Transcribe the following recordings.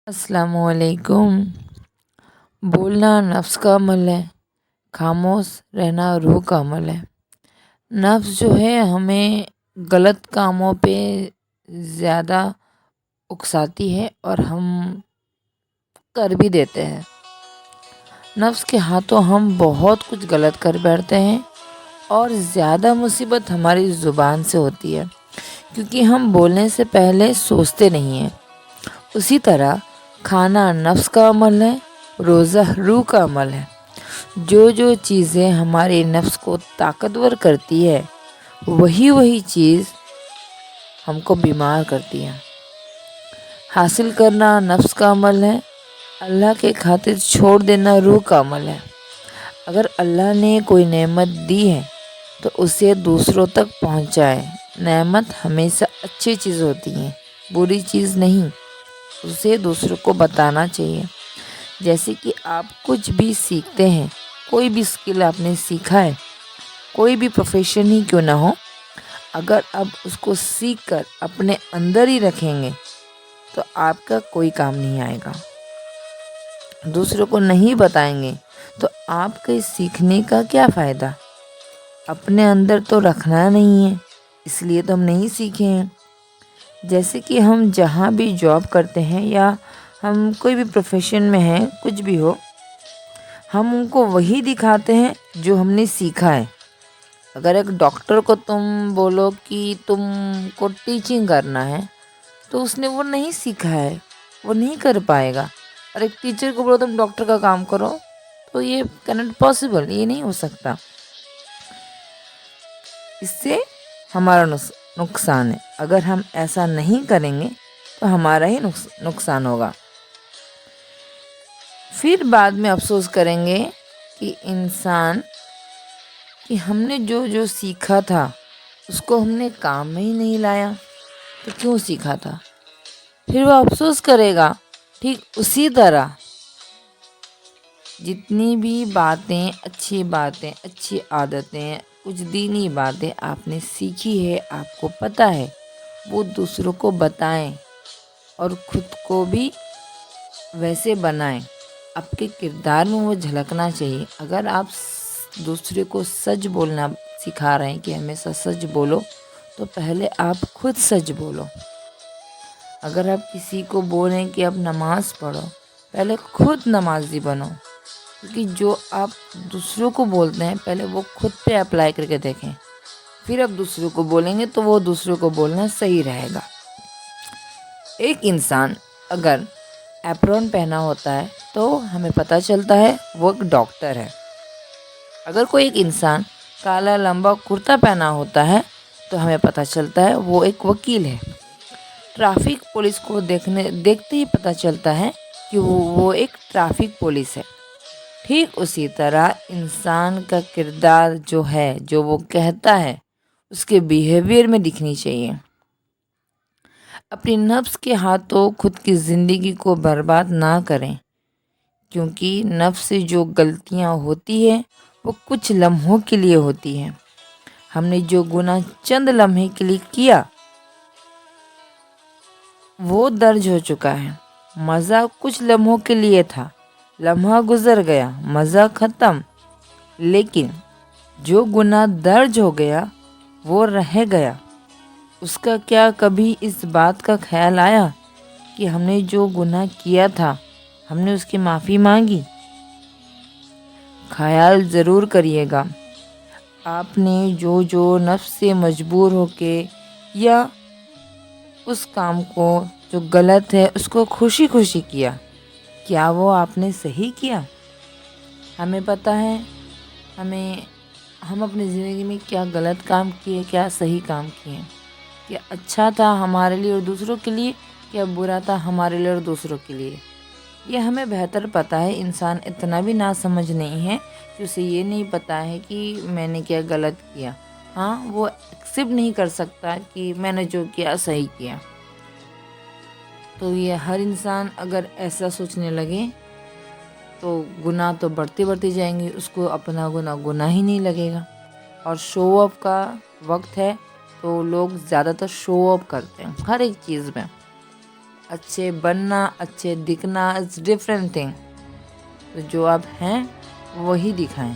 السلام علیکم۔ بولنا نفس کا عمل ہے، خاموش رہنا روح کا عمل ہے۔ نفس جو ہے ہمیں غلط کاموں پہ زیادہ اکساتی ہے اور ہم کر بھی دیتے ہیں۔ نفس کے ہاتھوں ہم بہت کچھ غلط کر بیٹھتے ہیں اور زیادہ مصیبت ہماری زبان سے ہوتی ہے، کیونکہ ہم بولنے سے پہلے سوچتے نہیں ہیں۔ اسی طرح کھانا نفس کا عمل ہے، روزہ روح کا عمل ہے۔ جو چیزیں ہمارے نفس کو طاقتور کرتی ہے وہی چیز ہم کو بیمار کرتی ہے۔ حاصل کرنا نفس کا عمل ہے، اللہ کے خاطر چھوڑ دینا روح کا عمل ہے۔ اگر اللہ نے کوئی نعمت دی ہے تو اسے دوسروں تک پہنچائے۔ نعمت ہمیشہ اچھی چیز ہوتی ہے، بری چیز نہیں۔ اسے دوسروں کو بتانا چاہیے۔ جیسے کہ آپ کچھ بھی سیکھتے ہیں، کوئی بھی اسکل آپ نے سیکھا ہے، کوئی بھی پروفیشن ہی کیوں نہ ہو، اگر آپ اس کو سیکھ کر اپنے اندر ہی رکھیں گے تو آپ کا کوئی کام نہیں آئے گا۔ دوسروں کو نہیں بتائیں گے تو آپ کے سیکھنے کا کیا فائدہ؟ اپنے اندر تو رکھنا نہیں ہے، اس لیے تو ہم نہیں سیکھے ہیں۔ جیسے کہ ہم جہاں بھی جاب کرتے ہیں یا ہم کوئی بھی پروفیشن میں ہیں، کچھ بھی ہو، ہم ان کو وہی دکھاتے ہیں جو ہم نے سیکھا ہے۔ اگر ایک ڈاکٹر کو تم بولو کہ تم کو ٹیچنگ کرنا ہے تو اس نے وہ نہیں سیکھا ہے، وہ نہیں کر پائے گا۔ اور ایک ٹیچر کو بولو تم ڈاکٹر کا کام کرو تو یہ کینٹ پاسبل، یہ نہیں ہو سکتا۔ اس سے ہمارا نقصان ہے۔ اگر ہم ایسا نہیں کریں گے تو ہمارا ہی نقصان ہوگا۔ پھر بعد میں افسوس کریں گے کہ ہم نے جو سیکھا تھا اس کو ہم نے کام میں ہی نہیں لایا، تو کیوں سیکھا تھا؟ پھر وہ افسوس کرے گا۔ ٹھیک اسی طرح جتنی بھی باتیں، اچھی عادتیں، کچھ دینی باتیں آپ نے سیکھی ہے، آپ کو پتہ ہے، وہ دوسروں کو بتائیں اور خود کو بھی ویسے بنائیں۔ آپ کے کردار میں وہ جھلکنا چاہیے۔ اگر آپ دوسرے کو سچ بولنا سکھا رہے ہیں کہ ہمیشہ سچ بولو، تو پہلے آپ خود سچ بولو۔ اگر آپ کسی کو بولیں کہ آپ نماز پڑھو، پہلے خود نمازی بنو۔ کیونکہ جو آپ دوسروں کو بولتے ہیں پہلے وہ خود پہ اپلائی کر کے دیکھیں، پھر آپ دوسروں کو بولیں گے تو وہ دوسروں کو بولنا صحیح رہے گا۔ ایک انسان اگر ایپرون پہنا ہوتا ہے تو ہمیں پتہ چلتا ہے وہ ایک ڈاکٹر ہے۔ اگر کوئی ایک انسان کالا لمبا کرتا پہنا ہوتا ہے تو ہمیں پتہ چلتا ہے وہ ایک وکیل ہے۔ ٹریفک پولیس کو دیکھتے ہی پتہ چلتا ہے کہ وہ ایک ٹریفک پولیس ہے۔ ٹھیک اسی طرح انسان کا کردار جو ہے، جو وہ کہتا ہے، اس کے بیہیویئر میں دکھنی چاہیے۔ اپنی نفس کے ہاتھوں خود کی زندگی کو برباد نہ کریں، کیونکہ نفس سے جو غلطیاں ہوتی ہیں وہ کچھ لمحوں کے لیے ہوتی ہیں۔ ہم نے جو گناہ چند لمحے کے لیے کیا وہ درج ہو چکا ہے۔ مزہ کچھ لمحوں کے لیے تھا، لمحہ گزر گیا، مزہ ختم۔ لیکن جو گناہ درج ہو گیا وہ رہ گیا۔ اس کا کیا کبھی اس بات کا خیال آیا کہ ہم نے جو گناہ کیا تھا ہم نے اس کی معافی مانگی؟ خیال ضرور کریے گا۔ آپ نے جو نفس سے مجبور ہو کے یا اس کام کو جو غلط ہے اس کو خوشی کیا، کیا وہ آپ نے صحیح کیا؟ ہمیں پتہ ہے ہم اپنی زندگی میں کیا غلط کام کیے، کیا صحیح کام کیے، کیا اچھا تھا ہمارے لیے اور دوسروں کے لیے، کیا برا تھا ہمارے لیے اور دوسروں کے لیے۔ یہ ہمیں بہتر پتہ ہے۔ انسان اتنا بھی ناسمجھ نہیں ہے کہ اسے یہ نہیں پتہ ہے کہ میں نے کیا غلط کیا۔ ہاں، وہ ایکسیپٹ نہیں کر سکتا کہ میں نے جو کیا صحیح کیا۔ تو یہ ہر انسان اگر ایسا سوچنے لگے تو گناہ تو بڑھتے جائیں گے، اس کو اپنا گناہ ہی نہیں لگے گا۔ اور شو آف کا وقت ہے تو لوگ زیادہ تر شو آف کرتے ہیں ہر ایک چیز میں۔ اچھے بننا، اچھے دکھنا اٹس ڈفرینٹ تھنگ. تو جو آپ ہیں وہی دکھائیں.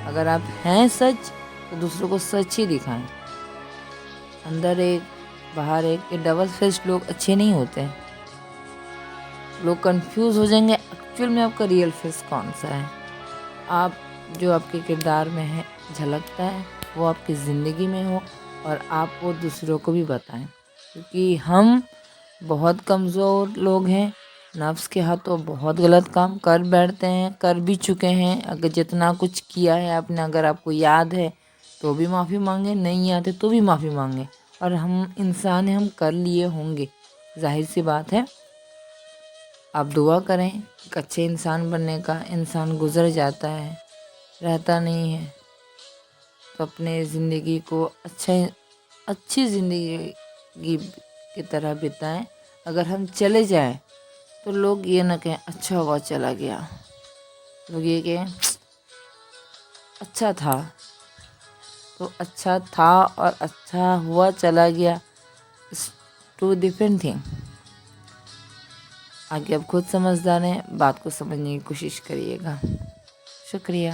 اگر آپ ہیں سچ تو دوسروں کو سچ ہی دکھائیں. اندر ایک باہر ایک، یہ ڈبل فیس لوگ اچھے نہیں ہوتے. لوگ کنفیوز ہو جائیں گے ایکچوئل میں آپ کا ریئل فیس کون سا ہے. آپ جو آپ کے کردار میں ہے جھلکتا ہے وہ آپ کی زندگی میں ہو، اور آپ وہ دوسروں کو بھی بتائیں. کیونکہ ہم بہت کمزور لوگ ہیں، نفس کے ہاتھوں بہت غلط کام کر بیٹھتے ہیں، کر بھی چکے ہیں. اگر جتنا کچھ کیا ہے آپ نے، اگر آپ کو یاد ہے تو بھی معافی مانگیں، نہیں یاد ہے تو بھی معافی مانگیں. اور ہم انسان ہیں، ہم کر لیے ہوں گے، ظاہر سی بات ہے. آپ دعا کریں ایک اچھے انسان بننے کا. انسان گزر جاتا ہے، رہتا نہیں ہے. تو اپنے زندگی کو اچھی زندگی کی طرح بتائیں. اگر ہم چلے جائیں تو لوگ یہ نہ کہیں اچھا ہوا چلا گیا، لوگ یہ کہیں اچھا تھا. تو اچھا تھا اور اچھا ہوا چلا گیا، ٹو ڈفرینٹ تھنگ. آگے اب خود سمجھدار ہیں، بات کو سمجھنے کی کوشش کریے گا. شکریہ.